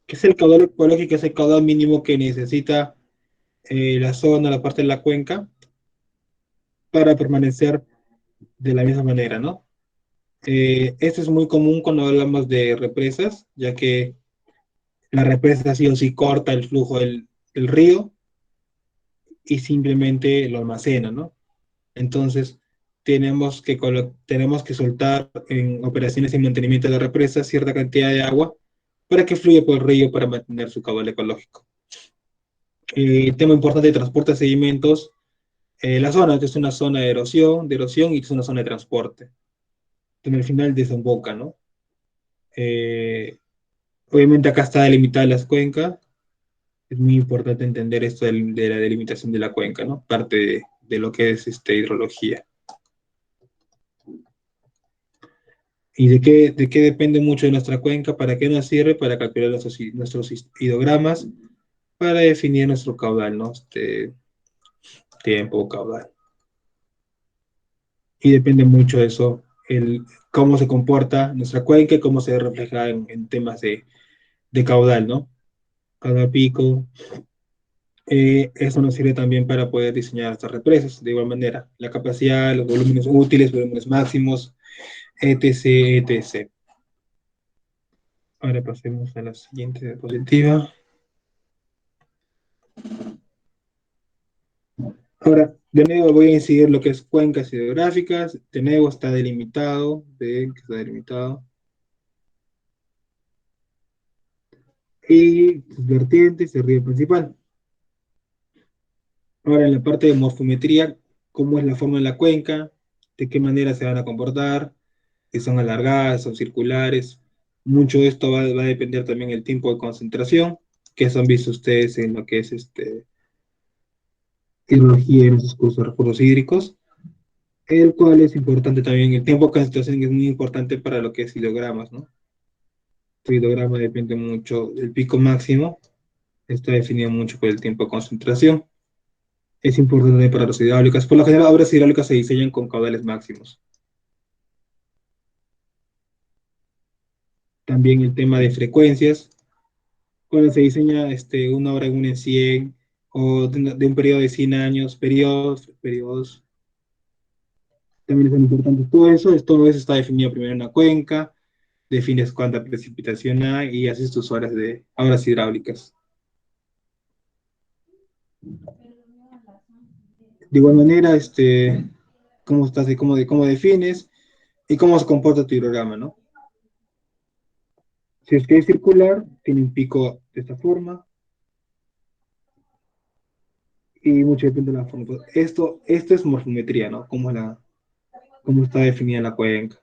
¿Qué es el caudal ecológico? Es el caudal mínimo que necesita la zona, la parte de la cuenca, para permanecer de la misma manera, ¿no? Esto es muy común cuando hablamos de represas, ya que la represa sí o sí corta el flujo del río y simplemente lo almacena, ¿no? Entonces, tenemos que soltar en operaciones de mantenimiento de la represa cierta cantidad de agua para que fluya por el río para mantener su caudal ecológico. Tema importante de transporte de sedimentos. La zona es una zona de erosión y es una zona de transporte. En el final desemboca, ¿no? Eh, Obviamente acá está delimitada las cuencas. Es muy importante entender esto de la delimitación de la cuenca, ¿no? Parte de lo que es hidrología. ¿Y de qué depende mucho de nuestra cuenca? ¿Para qué nos sirve? Para calcular nuestros hidrogramas, para definir nuestro caudal, ¿no? Tiempo, caudal. Y depende mucho de eso, cómo se comporta nuestra cuenca y cómo se refleja en temas de caudal, ¿no? Cada pico. Eso nos sirve también para poder diseñar estas represas de igual manera. La capacidad, los volúmenes útiles, volúmenes máximos, etc, etc. Ahora pasemos a la siguiente diapositiva. Ahora, de nuevo voy a incidir lo que es cuencas hidrográficas. De nuevo está delimitado, ven que está delimitado. Y sus vertientes, el río principal. Ahora, en la parte de morfometría, cómo es la forma de la cuenca, de qué manera se van a comportar, si son alargadas, son circulares. Mucho de esto va a depender también del tiempo de concentración, que eso han visto ustedes en lo que es hidrología y nuestros cursos de recursos hídricos, el cual es importante también. El tiempo de concentración es muy importante para lo que es hilogramas, ¿no? Tu hilograma depende mucho del pico máximo, está definido mucho por el tiempo de concentración. Es importante para las hidráulicas. Por lo general, obras hidráulicas se diseñan con caudales máximos. También el tema de frecuencias. Cuando se diseña una obra en un en 100 o de un periodo de 100 años, periodos también son importantes. Todo eso está definido primero en la cuenca, defines cuánta precipitación hay y haces tus obras hidráulicas. De igual manera, cómo estás, cómo defines y cómo se comporta tu hidrograma, ¿no? Si es que es circular, tiene un pico de esta forma y mucho depende de la forma. Esto es morfometría, ¿no? Cómo está definida la cuenca.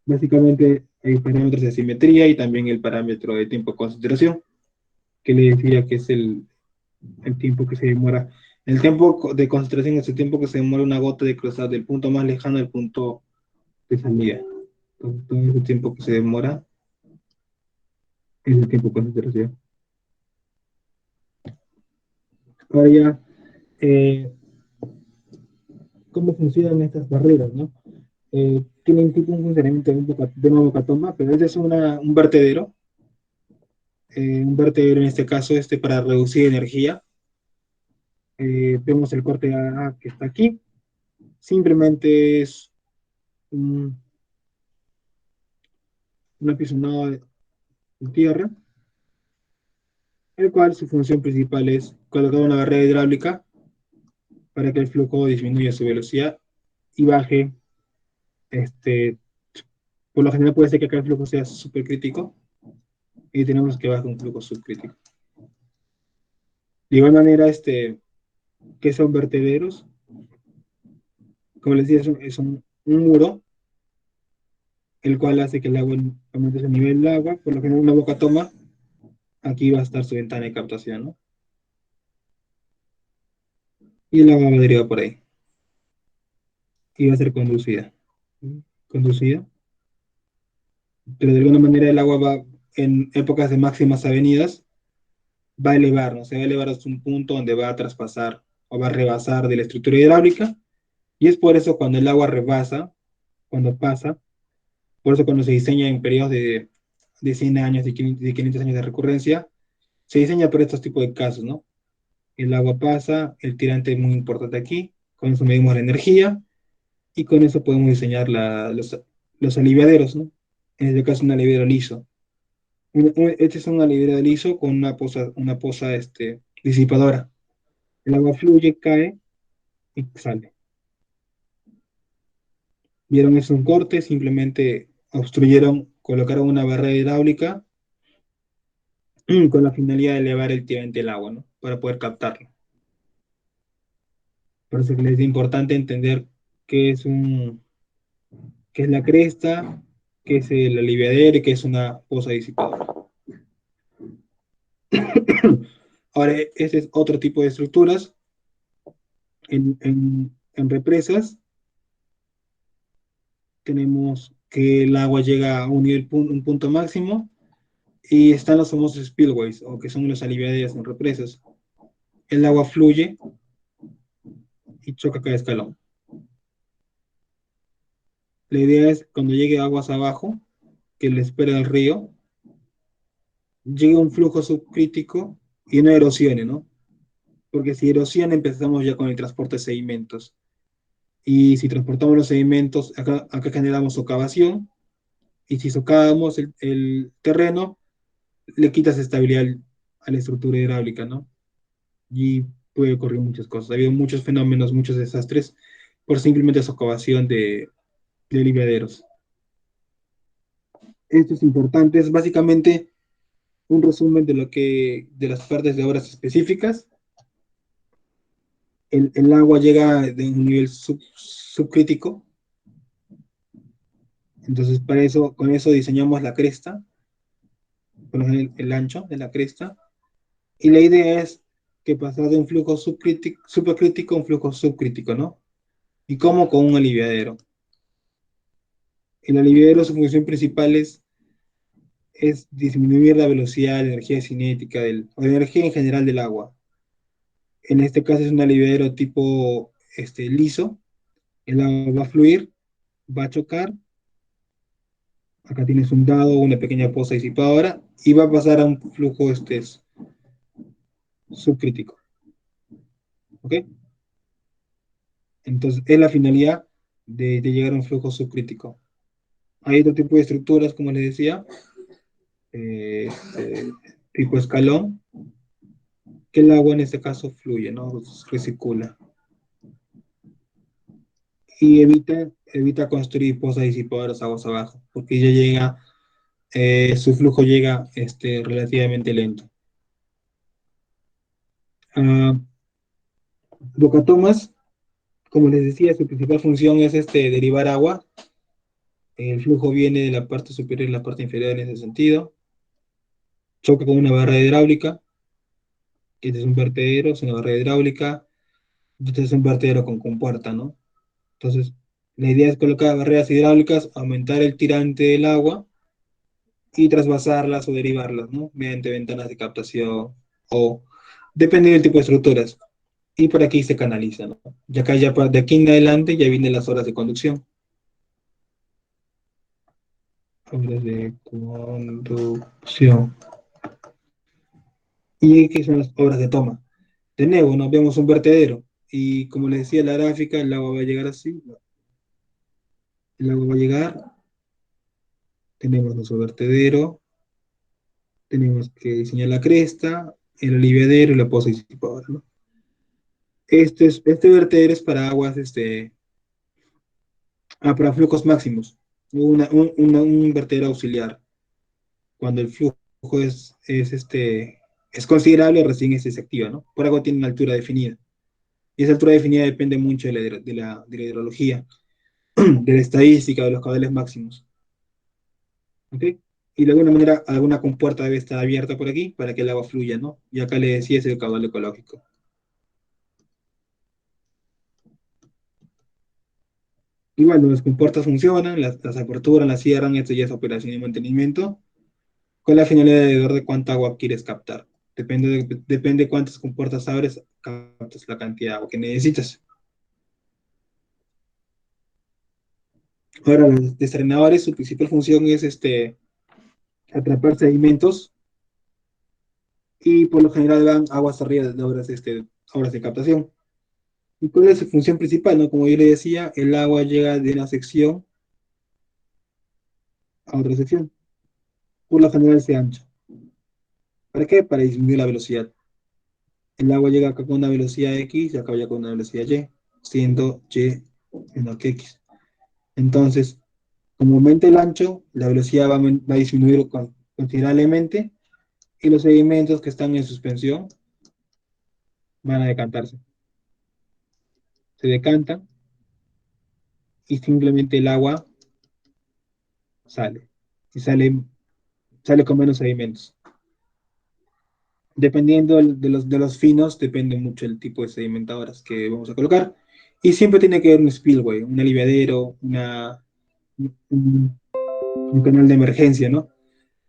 Básicamente hay parámetros de simetría y también el parámetro de tiempo de concentración, que le decía que es el tiempo que se demora. El tiempo de concentración es el tiempo que se demora una gota de cruzar del punto más lejano al punto de salida. Entonces, todo ese tiempo que se demora es el tiempo de concentración. Ahora ya, eh, ¿cómo funcionan estas barreras, no? Tienen tipo un funcionamiento de una bocatoma, pero este es un vertedero. Un vertedero en este caso para reducir energía. Vemos el corte A que está aquí. Simplemente es un, un apisonado de tierra, el cual su función principal es colocar una barrera hidráulica para que el flujo disminuya su velocidad y baje. Este, por lo general puede ser que acá el flujo sea súper crítico y tenemos que bajar un flujo subcrítico. De igual manera, que son vertederos, como les decía, un muro, el cual hace que el agua aumente su nivel de agua. Por lo general, una boca toma, aquí va a estar su ventana de captación, ¿no? Y el agua va a derivar por ahí. Y va a ser conducida. Conducida. Pero de alguna manera el agua va, en épocas de máximas avenidas, va a elevar, ¿no? Se va a elevar hasta un punto donde va a traspasar o va a rebasar de la estructura hidráulica. Y es por eso cuando el agua rebasa, cuando pasa, Por eso cuando se diseña en periodos de 100 años, de 500 años de recurrencia, se diseña para estos tipos de casos, ¿no? El agua pasa, el tirante es muy importante aquí, con eso medimos la energía y con eso podemos diseñar los aliviaderos, ¿no? En este caso un aliviadero liso. Este es un aliviadero liso con una poza disipadora. El agua fluye, cae y sale. Vieron es un corte, simplemente obstruyeron, colocaron una barrera hidráulica con la finalidad de elevar el tirante del agua, ¿no? Para poder captarlo. Por eso que les es importante entender qué es qué es la cresta, qué es el aliviadero y qué es una poza disipadora. Ahora, ese es otro tipo de estructuras. En represas tenemos que el agua llega a un punto máximo y están los famosos spillways, o que son los aliviaderos en represas. El agua fluye y choca cada escalón. La idea es cuando llegue aguas abajo, que le espera el río, llegue un flujo subcrítico y no erosione, ¿no? Porque si erosiona empezamos ya con el transporte de sedimentos. Y si transportamos los sedimentos, acá generamos socavación, y si socavamos el terreno, le quitas estabilidad a la estructura hidráulica, ¿no? Y puede ocurrir muchas cosas. Ha habido muchos fenómenos, muchos desastres por simplemente socavación de aliviaderos. Esto es importante, es básicamente un resumen de las partes de obras específicas. El agua llega de un nivel subcrítico, entonces para eso, con eso diseñamos la cresta, con el ancho de la cresta, y la idea es que pasar de un flujo supercrítico a un flujo subcrítico, ¿no? ¿Y cómo? Con un aliviadero. El aliviadero, su función principal es disminuir la velocidad, la energía cinética, o la energía en general del agua. En este caso es un aliviadero tipo liso. El agua va a fluir, va a chocar. Acá tienes un dado, una pequeña poza disipadora y va a pasar a un flujo subcrítico. ¿Ok? Entonces, es la finalidad de llegar a un flujo subcrítico. Hay otro tipo de estructuras, como les decía, tipo escalón, que el agua en este caso fluye, ¿no? Recircula. Y evita construir pozas disipadoras aguas abajo, porque ya su flujo llega relativamente lento. Uh, Bocatomas, como les decía, su principal función es derivar agua. El flujo viene de la parte superior y la parte inferior en ese sentido. Choca con una barra hidráulica. Este es un vertedero, es una barra hidráulica. Este es un vertedero con compuerta, ¿no? Entonces, la idea es colocar barreras hidráulicas, aumentar el tirante del agua y trasvasarlas o derivarlas, ¿no? Mediante ventanas de captación o dependiendo del tipo de estructuras. Y por aquí se canaliza, ¿no? Y acá ya de aquí en adelante ya vienen las horas de conducción. Horas de conducción. ¿Y qué son las obras de toma? De nuevo, nos vemos un vertedero. Y como les decía la gráfica, el agua va a llegar así. El agua va a llegar. Tenemos nuestro vertedero. Tenemos que diseñar la cresta, el aliviadero y la poza disipadora, ¿no? Este vertedero es para aguas, para flujos máximos. Un vertedero auxiliar. Cuando el flujo es considerable, recién se activa, ¿no? Por algo tiene una altura definida. Y esa altura definida depende mucho de la hidrología, de la estadística, de los caudales máximos. ¿Ok? Y de alguna manera, alguna compuerta debe estar abierta por aquí para que el agua fluya, ¿no? Y acá le decía es el caudal ecológico. Y bueno, las compuertas funcionan, las aperturan, las cierran, esto ya es operación y mantenimiento, con la finalidad de ver de cuánta agua quieres captar. Depende de cuántas compuertas abres, captas la cantidad de agua que necesitas. Ahora, los desrenadores, su principal función es atrapar sedimentos y por lo general van aguas arriba de obras de captación. ¿Y cuál es su función principal? ¿No? Como yo le decía, el agua llega de una sección a otra sección. Por lo general se ancha. ¿Para qué? Para disminuir la velocidad. El agua llega acá con una velocidad X y acá ya con una velocidad Y, siendo Y menor que X. Entonces, como aumenta el ancho, la velocidad va a disminuir considerablemente y los sedimentos que están en suspensión van a decantarse. Se decantan y simplemente el agua sale. Y sale con menos sedimentos. Dependiendo de los finos, depende mucho el tipo de sedimentadoras que vamos a colocar. Y siempre tiene que haber un spillway, un aliviadero, un canal de emergencia, ¿no?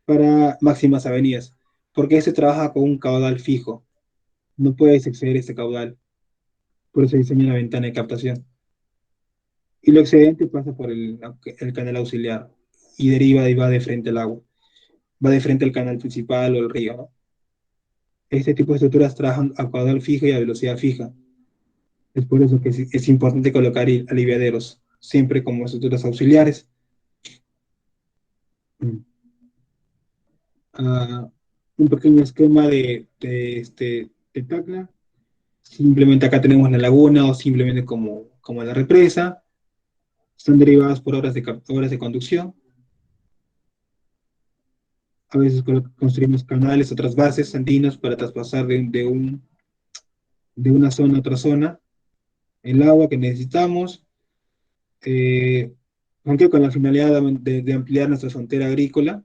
Para máximas avenidas. Porque este trabaja con un caudal fijo. No puedes exceder este caudal. Por eso diseña una ventana de captación. Y lo excedente pasa por el canal auxiliar y deriva y va de frente al agua. Va de frente al canal principal o el río, ¿no? Este tipo de estructuras trabajan a caudal fijo y a velocidad fija. Es por eso que es importante colocar aliviaderos, siempre como estructuras auxiliares. Mm. Ah, un pequeño esquema de Tacna. Simplemente acá tenemos la laguna o simplemente como la represa. Están derivadas por obras de conducción. A veces construimos canales, otras bases andinas para traspasar de una zona a otra zona el agua que necesitamos, eh, aunque con la finalidad de ampliar nuestra frontera agrícola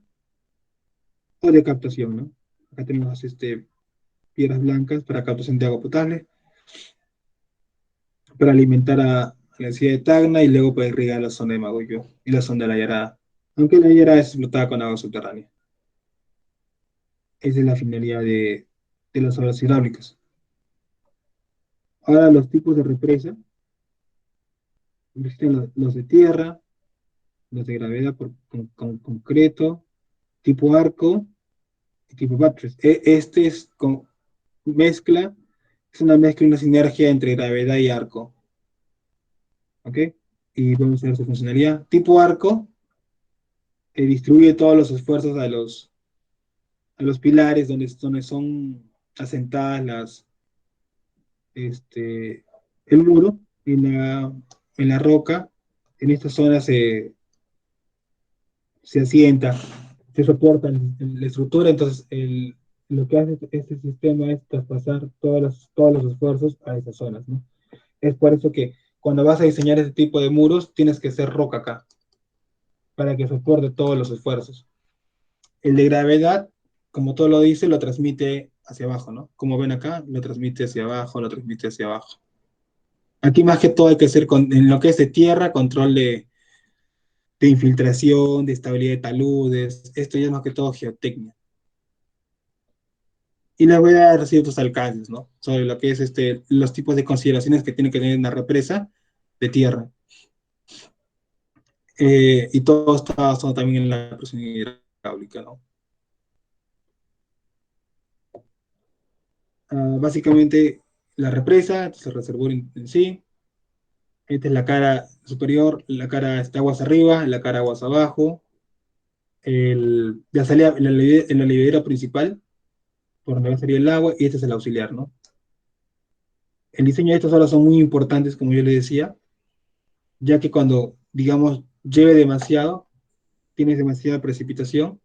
o de captación, ¿no? Acá tenemos piedras blancas para captación de agua potable, para alimentar a la ciudad de Tacna y luego para irrigar la zona de Maguyo y la zona de la Yarada, aunque la Yarada es explotada con agua subterránea. Esa es la finalidad de las obras hidráulicas. Ahora los tipos de represa, existen los de tierra, los de gravedad con concreto, tipo arco y tipo buttress. Este es con mezcla, es una mezcla y una sinergia entre gravedad y arco, ¿ok? Y vamos a ver su funcionalidad. Tipo arco distribuye todos los esfuerzos a los pilares donde son asentadas el muro en la roca. En esta zona se asienta, se soporta la estructura, entonces lo que hace este sistema es traspasar todos los esfuerzos a esas zonas, ¿no? Es por eso que cuando vas a diseñar este tipo de muros, tienes que hacer roca acá, para que soporte todos los esfuerzos. El de gravedad, como todo lo dice, lo transmite hacia abajo, ¿no? Como ven acá, lo transmite hacia abajo, lo transmite hacia abajo. Aquí más que todo hay que hacer en lo que es de tierra, control de infiltración, de estabilidad de taludes. Esto ya es más que todo geotecnia. Y les voy a dar ciertos alcances, ¿no? Sobre lo que es los tipos de consideraciones que tiene que tener una represa de tierra. Y todo está basado también en la presión hidráulica, ¿no? Básicamente, la represa, el reservorio en sí. Esta es la cara superior, la cara está aguas arriba, la cara aguas abajo. La salida, en la aliviadera principal, por donde va a salir el agua, y este es el auxiliar, ¿no? El diseño de estas obras son muy importantes, como yo le decía, ya que cuando, digamos, llueve demasiado, tienes demasiada precipitación,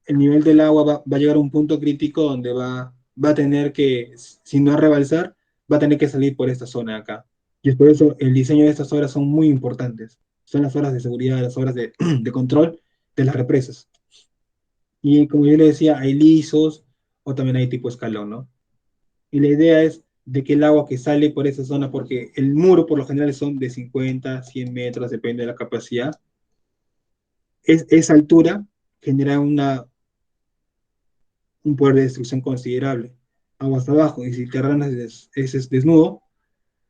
el nivel del agua va a llegar a un punto crítico donde va a tener que, si no rebalsar, va a tener que salir por esta zona de acá. Y es por eso el diseño de estas obras son muy importantes. Son las obras de seguridad, las obras de control de las represas. Y como yo le decía, hay lisos o también hay tipo escalón, ¿no? Y la idea es de que el agua que sale por esa zona, porque el muro por lo general son de 50, 100 metros, depende de la capacidad, esa altura genera un poder de destrucción considerable. aguas abajo, y si el terreno es desnudo,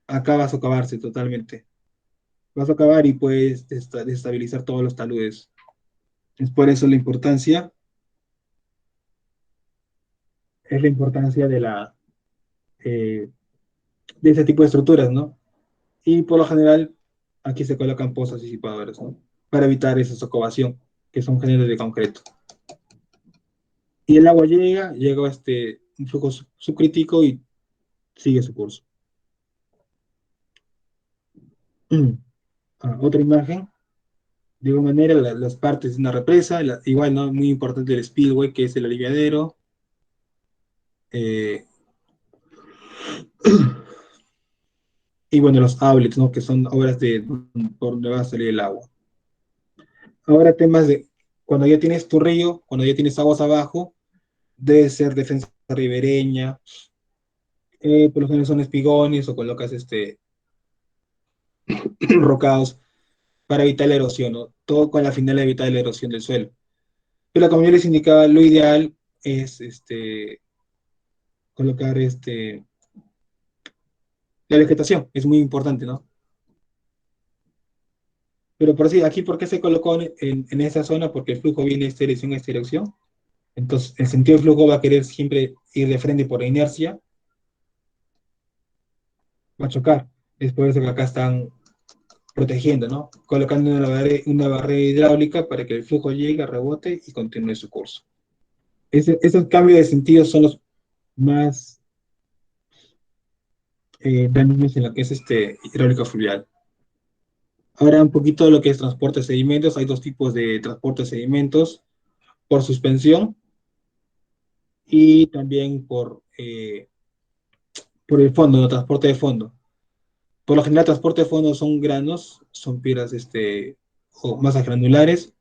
acá vas a acabarse totalmente. Vas a acabar y puedes desestabilizar todos los taludes. Es por eso la importancia eh, de ese tipo de estructuras, ¿no? Y por lo general, aquí se colocan pozos disipadores, ¿no? Para evitar esa socavación, que son géneros de concreto. Y el agua llega a un flujo subcrítico y sigue su curso. Otra imagen, de igual manera, las partes de una represa, igual, ¿no? Muy importante el spillway, que es el aliviadero, eh, y bueno, los outlets, ¿no? Que son obras por donde va a salir el agua. Ahora temas de, cuando ya tienes tu río, cuando ya tienes aguas abajo, debe ser defensa ribereña, por lo general son espigones o colocas rocados para evitar la erosión, ¿no? Todo con la finalidad de evitar la erosión del suelo. Pero como yo les indicaba, lo ideal es colocar la vegetación, es muy importante, ¿no? Pero por así, aquí, ¿por qué se colocó en esa zona? Porque el flujo viene de esta dirección. Entonces, el sentido del flujo va a querer siempre ir de frente por inercia, va a chocar. Es por eso que acá están protegiendo, ¿no? Colocando una barrera hidráulica para que el flujo llegue, rebote y continúe su curso. Esos cambios de sentido son los más dañinos en lo que es hidráulica fluvial. Ahora un poquito de lo que es transporte de sedimentos. Hay dos tipos de transporte de sedimentos, por suspensión y también por el fondo, ¿no? Transporte de fondo. Por lo general, transporte de fondo son granos, son piedras o masas granulares,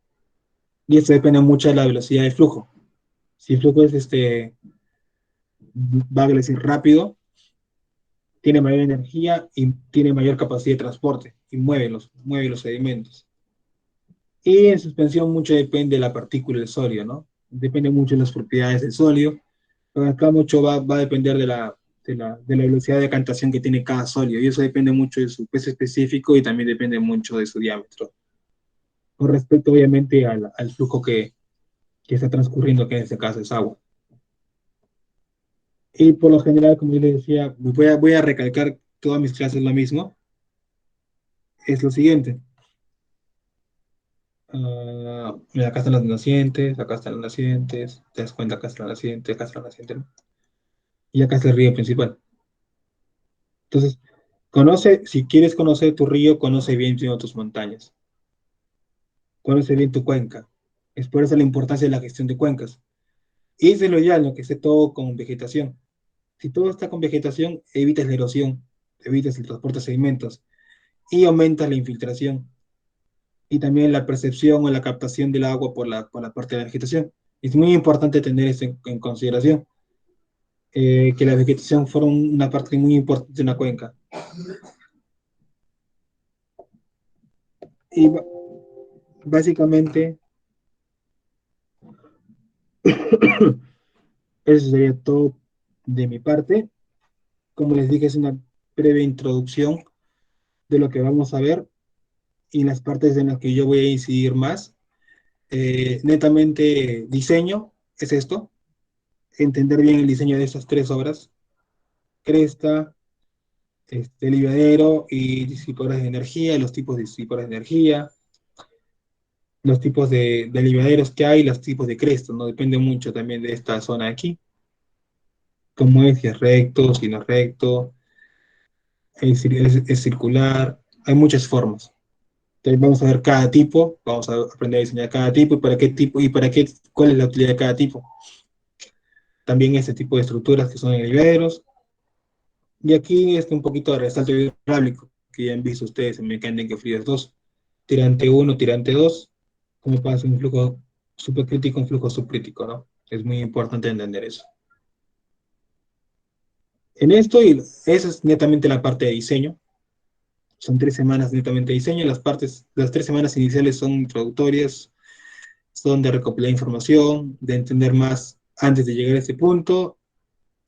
y esto depende mucho de la velocidad del flujo. Si el flujo es va a decir rápido, tiene mayor energía y tiene mayor capacidad de transporte y mueve los sedimentos. Y en suspensión mucho depende de la partícula del sólido, ¿no? Depende mucho de las propiedades del sólido. Pero acá mucho va a depender de la velocidad de decantación que tiene cada sólido, y eso depende mucho de su peso específico y también depende mucho de su diámetro, con respecto obviamente al flujo que está transcurriendo, que en este caso es agua. Y por lo general, como yo les decía, voy a recalcar todas mis clases lo mismo, es lo siguiente. Mira, acá están las nacientes, acá están las nacientes, te das cuenta, acá está la naciente, acá está la naciente, ¿no? Y acá está el río principal. Entonces, si quieres conocer tu río, conoce bien primero tus montañas, conoce bien tu cuenca. Es por eso la importancia de la gestión de cuencas. Y es de lo ideal, lo que esté todo con vegetación. Si todo está con vegetación, evitas la erosión, evitas el transporte de sedimentos y aumentas la infiltración y también la percepción o la captación del agua por la parte de la vegetación. Es muy importante tener eso en consideración, que la vegetación forma una parte muy importante de una cuenca. Y básicamente, eso sería todo de mi parte. Como les dije, es una breve introducción de lo que vamos a ver y las partes en las que yo voy a incidir más. Netamente diseño es esto, entender bien el diseño de estas tres obras: cresta, liviadero y disipadores de energía, los tipos de disipadores de energía, los tipos de liviaderos que hay, los tipos de crestas, ¿no? Depende mucho también de esta zona de aquí, cómo es, si es recto, si no es recto, es circular, hay muchas formas. Entonces vamos a ver cada tipo, vamos a aprender a diseñar cada tipo y cuál es la utilidad de cada tipo. También este tipo de estructuras que son liviaderos. Y aquí un poquito de resalto hidráulico, que ya han visto ustedes en Mecánica Fluidos 2. Tirante uno, tirante 2, cómo pasa un flujo supercrítico, un flujo subcrítico, ¿no? Es muy importante entender eso. En esto, y esa es netamente la parte de diseño. Son 3 semanas netamente de diseño. Las 3 semanas iniciales son introductorias, son de recopilar información, de entender más antes de llegar a ese punto,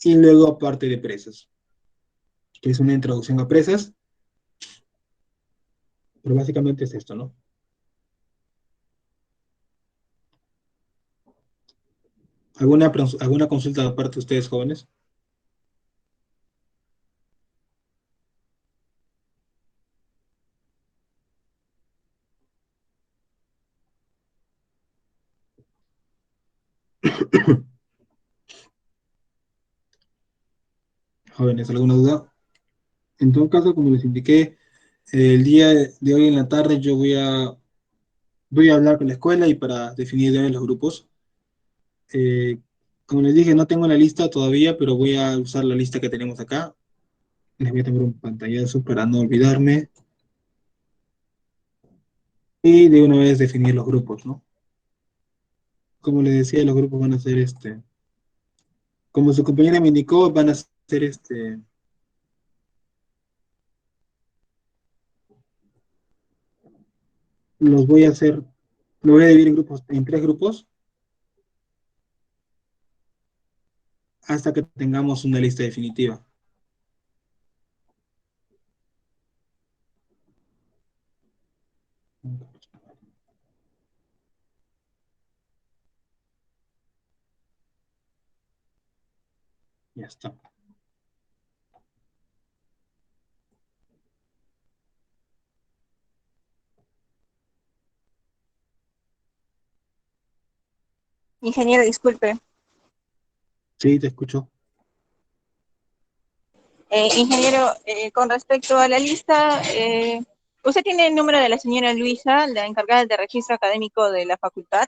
y luego parte de presas, que es una introducción a presas, pero básicamente es esto, ¿no? ¿Alguna consulta de parte de ustedes, jóvenes? Jóvenes, ¿alguna duda? En todo caso, como les indiqué, el día de hoy en la tarde yo voy a hablar con la escuela y para definir bien los grupos. Eh, Como les dije, no tengo la lista todavía, pero voy a usar la lista que tenemos acá. Les voy a tomar un pantallazo para no olvidarme. Y de una vez definir los grupos, ¿no? Como les decía, los grupos van a ser como su compañera me indicó, van a ser los voy a hacer, lo voy a dividir en grupos, en tres grupos, hasta que tengamos una lista definitiva. Ya está. Ingeniero, disculpe. Sí, te escucho. Ingeniero, con respecto a la lista, ¿usted tiene el número de la señora Luisa, la encargada de registro académico de la facultad?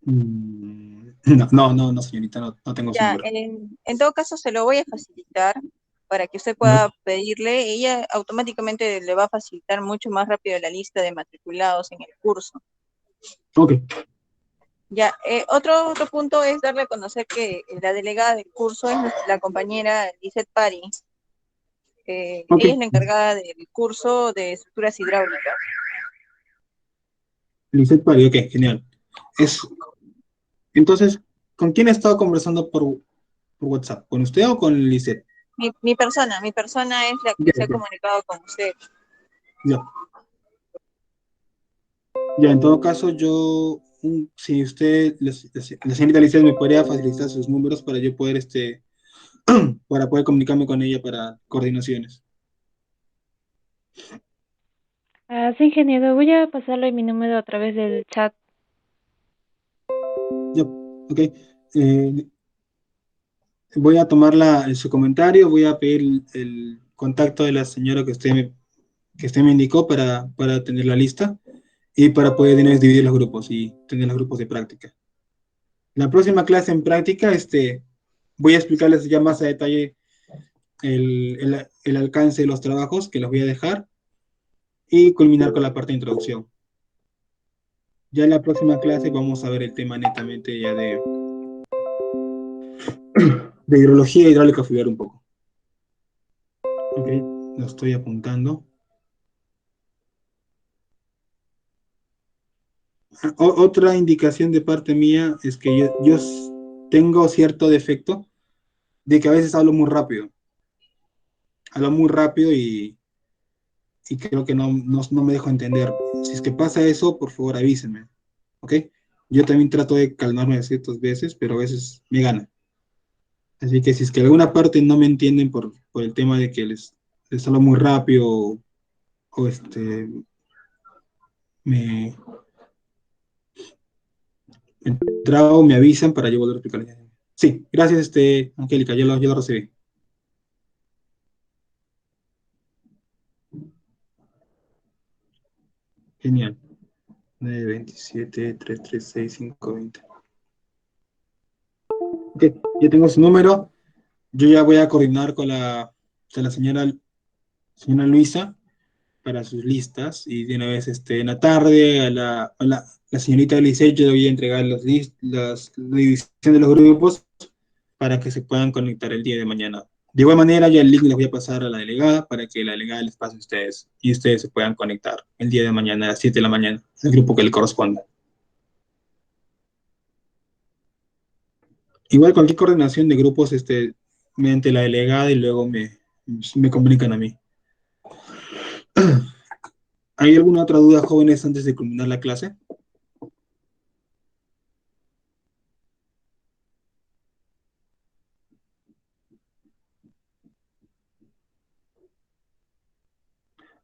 No, señorita, no tengo su Ya, número. en todo caso se lo voy a facilitar para que usted Ya. pueda pedirle. Ella automáticamente le va a facilitar mucho más rápido la lista de matriculados en el curso. Ok, Ya, otro punto es darle a conocer que la delegada del curso es la compañera Lizeth Pari. ok. Ella es la encargada del curso de estructuras hidráulicas. Lisette Pari, ok, genial. Es, entonces, ¿con quién he estado conversando por WhatsApp? ¿Con usted o con Lisette? Mi persona es la Ya, que se ha ok, comunicado con usted. ya. Ya, en todo caso, si usted, la señorita Lisette me podría facilitar sus números para yo poder, para poder comunicarme con ella para coordinaciones. Sí, ingeniero, voy a pasarle mi número a través del chat. Ya, ok. Voy a tomar su comentario, voy a pedir el contacto de la señora que usted me indicó para tener la lista y para poder de una vez dividir los grupos y tener los grupos de práctica. La próxima clase en práctica, voy a explicarles ya más a detalle el alcance de los trabajos que los voy a dejar y culminar con la parte de introducción. Ya en la próxima clase vamos a ver el tema netamente ya de hidrología hidráulica fluvial un poco. Ok, lo estoy apuntando. Otra indicación de parte mía es que yo tengo cierto defecto de que a veces hablo muy rápido y creo que no me dejo entender. Si es que pasa eso, por favor avísenme, ¿ok? Yo también trato de calmarme ciertas veces, pero a veces me gana. Así que si es que alguna parte no me entienden por el tema de que les hablo muy rápido o me, me trago, me avisan para yo volver a explicar. Sí, gracias, Angélica, yo lo recibí. Genial. 927-336-520. Ok, ya tengo su número. Yo ya voy a coordinar con la señora Luisa para sus listas y de una vez en la tarde la señorita Eliseo yo le voy a entregar la división de los grupos para que se puedan conectar el día de mañana. De igual manera, ya el link les voy a pasar a la delegada para que la delegada les pase a ustedes y ustedes se puedan conectar el día de mañana a las 7 de la mañana, el grupo que le corresponda. Igual cualquier coordinación de grupos, mediante la delegada y luego me comunican a mí. ¿Hay alguna otra duda, jóvenes, antes de culminar la clase?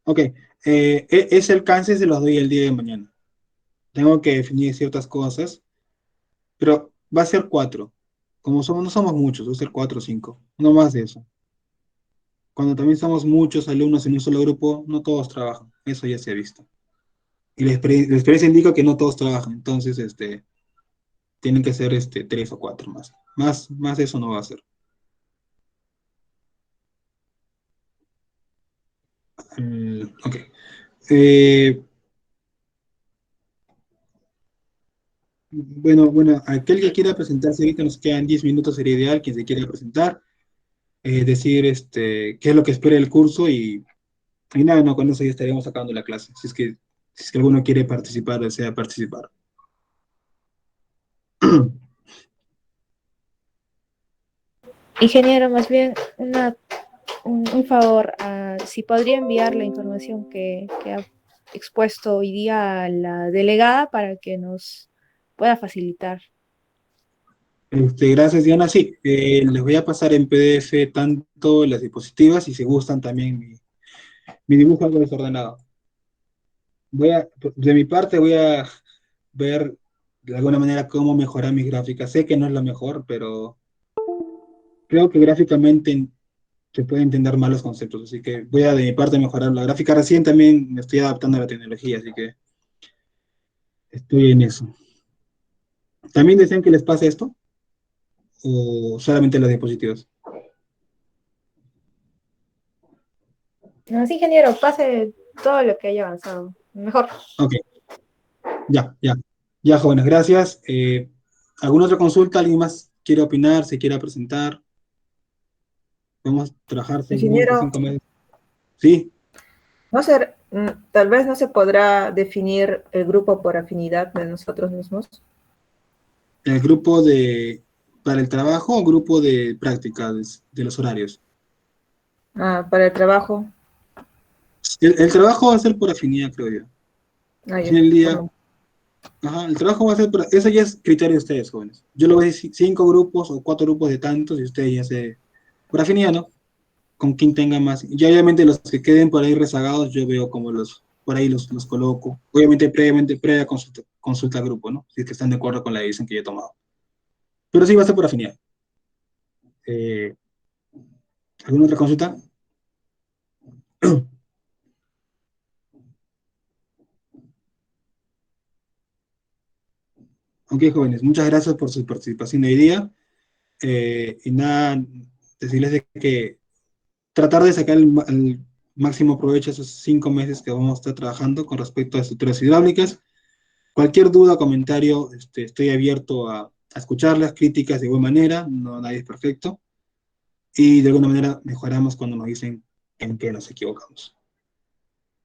Ok, ese alcance se los doy el día de mañana. Tengo que definir ciertas cosas, pero va a ser 4. Como somos, no somos muchos, va a ser 4 o 5, no más de eso. Cuando también somos muchos alumnos en un solo grupo, no todos trabajan, eso ya se ha visto. Y la experiencia indica que no todos trabajan, entonces tienen que ser 3 o 4 más. Más de eso no va a ser. Ok. Eh, bueno, aquel que quiera presentarse ahorita, nos quedan 10 minutos, sería ideal, quien se quiera presentar, decir qué es lo que espera el curso y nada, no, con eso ya estaríamos acabando la clase, si es que alguno quiere participar, desea participar. Ingeniero, más bien un favor, si podría enviar la información que ha expuesto hoy día a la delegada para que nos pueda facilitar. Gracias, Diana. Sí, les voy a pasar en PDF tanto las diapositivas y si gustan también mi dibujo algo desordenado. De mi parte voy a ver de alguna manera cómo mejorar mis gráficas. Sé que no es lo mejor, pero creo que gráficamente se puede entender más los conceptos, así que voy a de mi parte mejorar la gráfica. Recién también me estoy adaptando a la tecnología, así que estoy en eso. ¿También desean que les pase esto o solamente las diapositivas? No, sí, ingeniero, pase todo lo que haya avanzado. Mejor. Ok, ya, ya. Ya, jóvenes, gracias. ¿Alguna otra consulta? ¿Alguien más quiere opinar? ¿Se quiere presentar? Vamos a trabajar 6 meses, Ingeniero, 5 meses. Sí, no sé, tal vez no se podrá definir el grupo por afinidad de nosotros mismos. el grupo para el trabajo o grupo de práctica de los horarios. Para el trabajo. El trabajo va a ser por afinidad, creo yo. Al Ya, fin del día, bueno, ajá, el trabajo va a ser por, eso ya es criterio de ustedes, jóvenes. Yo lo voy a decir 5 grupos o 4 grupos de tantos y ustedes ya por afinidad, ¿no? Con quien tenga más. Y obviamente los que queden por ahí rezagados, yo veo como por ahí los coloco. Obviamente previa consulta al grupo, ¿no? Si es que están de acuerdo con la decisión que yo he tomado. Pero sí va a ser por afinidad. Eh, ¿Alguna otra consulta? Ok, jóvenes, muchas gracias por su participación hoy día. Y nada, decirles de que tratar de sacar el máximo provecho a esos 5 meses que vamos a estar trabajando con respecto a estructuras hidráulicas. Cualquier duda o comentario, estoy abierto a escuchar las críticas de buena manera, no nadie es perfecto, y de alguna manera mejoramos cuando nos dicen en qué nos equivocamos.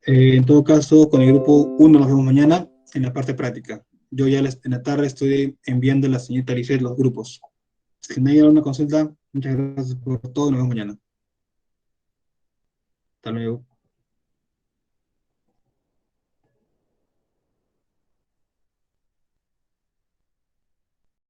En todo caso, con el grupo 1 nos vemos mañana en la parte práctica. Yo ya en la tarde estoy enviando a la señorita Lisset los grupos. Si no hay alguna consulta, muchas gracias por todo, nos vemos mañana. Hasta luego.